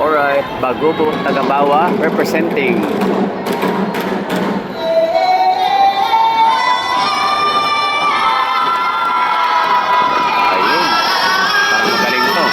Alright, Bagubo, Tagabawa, representing. Ayun, parang magaling to.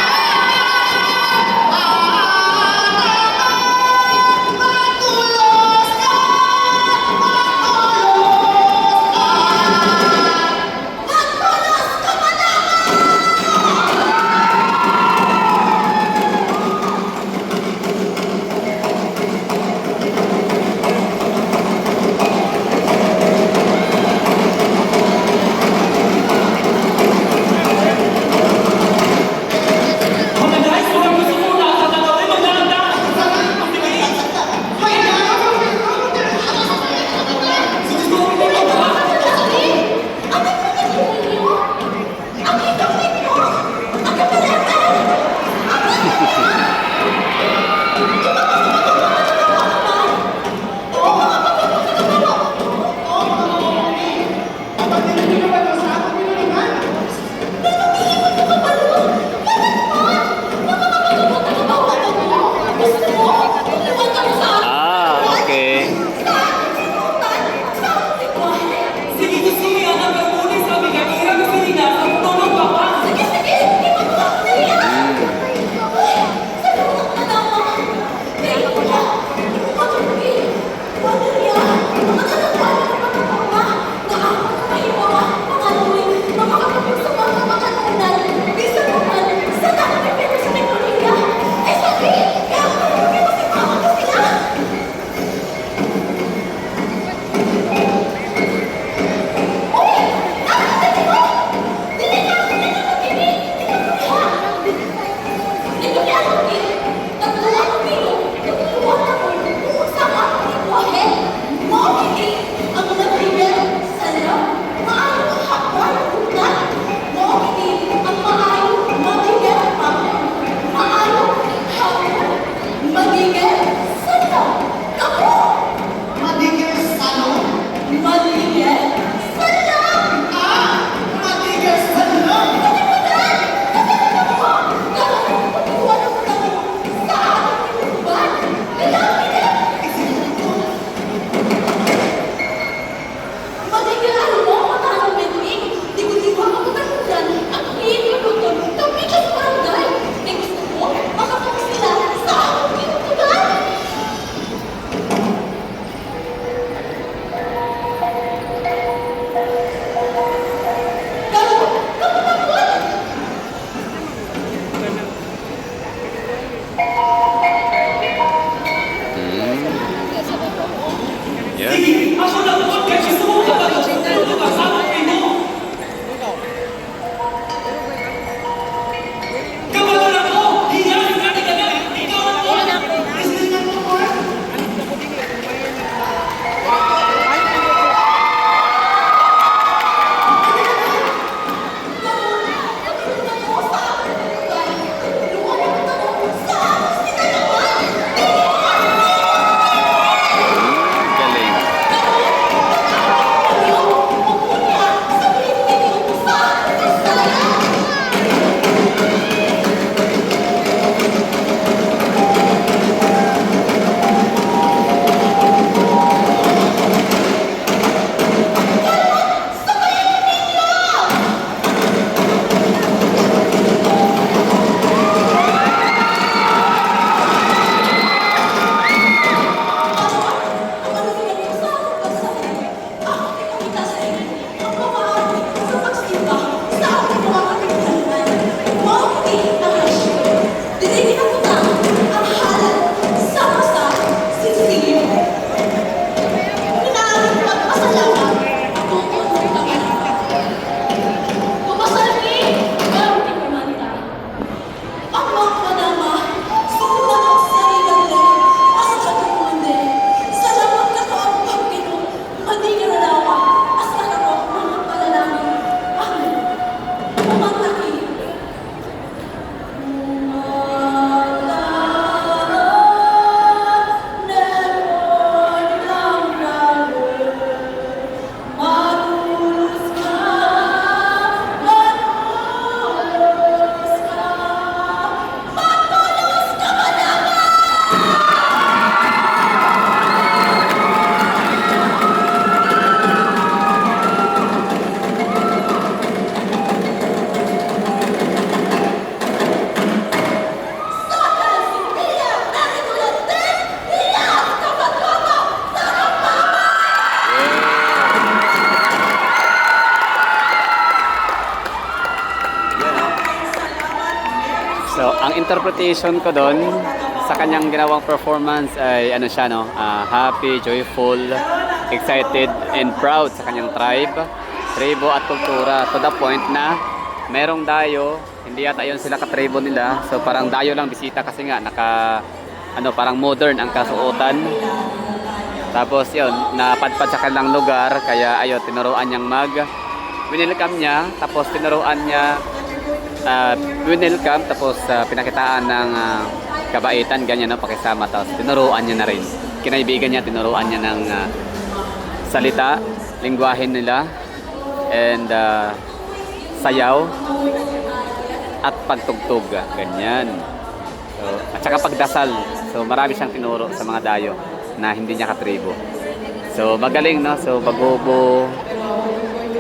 interpretation ko doon sa kanyang ginawang performance ay ano siya, no? Happy, joyful, excited, and proud sa kanyang tribo at kultura, to the point na merong dayo, hindi yata yun sila katribo nila, so parang dayo lang bisita kasi nga parang modern ang kasuotan. Tapos yun, napadpad sa kanilang lugar, kaya ayun, tinuruan niyang winelcome niya, tapos tinuruan niya winelcome, tapos pinakitaan ng kabaitan, ganyan, no, pakisama, tapos tinuruan niya na rin, kinaibigan niya, tinuruan niya ng salita, lingwahe nila, and sayaw at pagtugtog, ganyan. So, at saka pagdasal, so marami siyang tinuro sa mga dayo na hindi niya katribo. So magaling, no? So Bagobo,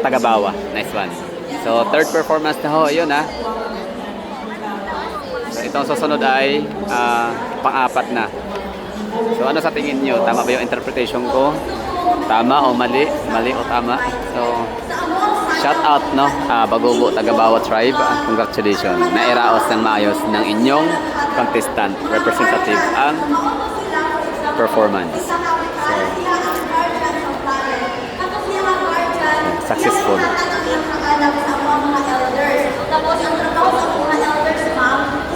Tagabawa, nice one. So third performance na ho, yun ha. So itong susunod ay pang-apat na. So ano sa tingin nyo? Tama ba yung interpretation ko? Tama o mali? Mali o tama? So shout out, no? Bagobo, Tagabawa tribe, congratulations. Nairaos ng maayos ng inyong contestant, representative ang performance. So, successful.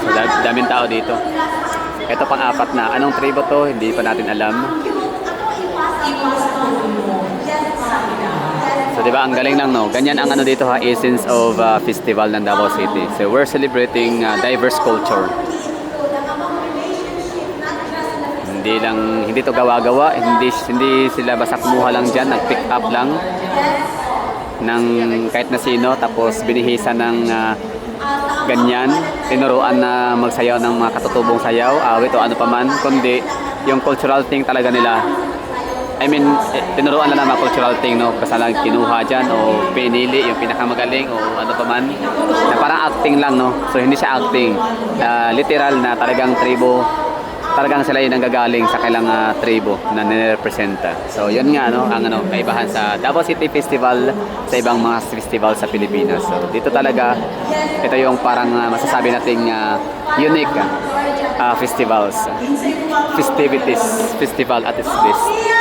So, daming tao dito. Ito pang-apat na. Anong tribo to? Hindi pa natin alam. So, di ba, ang galing lang, no? Ganyan ang ano dito, ha, essence of festival ng Davao City. So, we're celebrating diverse culture. Hindi to gawa-gawa, hindi sila basta kumuha lang diyan, nag-pick up lang ng kahit na sino, tapos binihisa ng ganyan, tinuruan na magsayaw ng mga katutubong sayaw, awit o ano paman, kundi yung cultural thing talaga nila. I mean, tinuruan na mga cultural thing, no? Basta lang kinuha dyan o pinili yung pinakamagaling o ano paman, na parang acting lang, no? So hindi siya acting, literal na talagang tribo, talagang sila yung nanggagaling sa kailang tribo na nirepresenta. So yun nga, no, ang kaibahan sa Davao City Festival sa ibang mga festival sa Pilipinas. So dito talaga, ito yung parang masasabi nating unique festivals, festivities, festival at its best.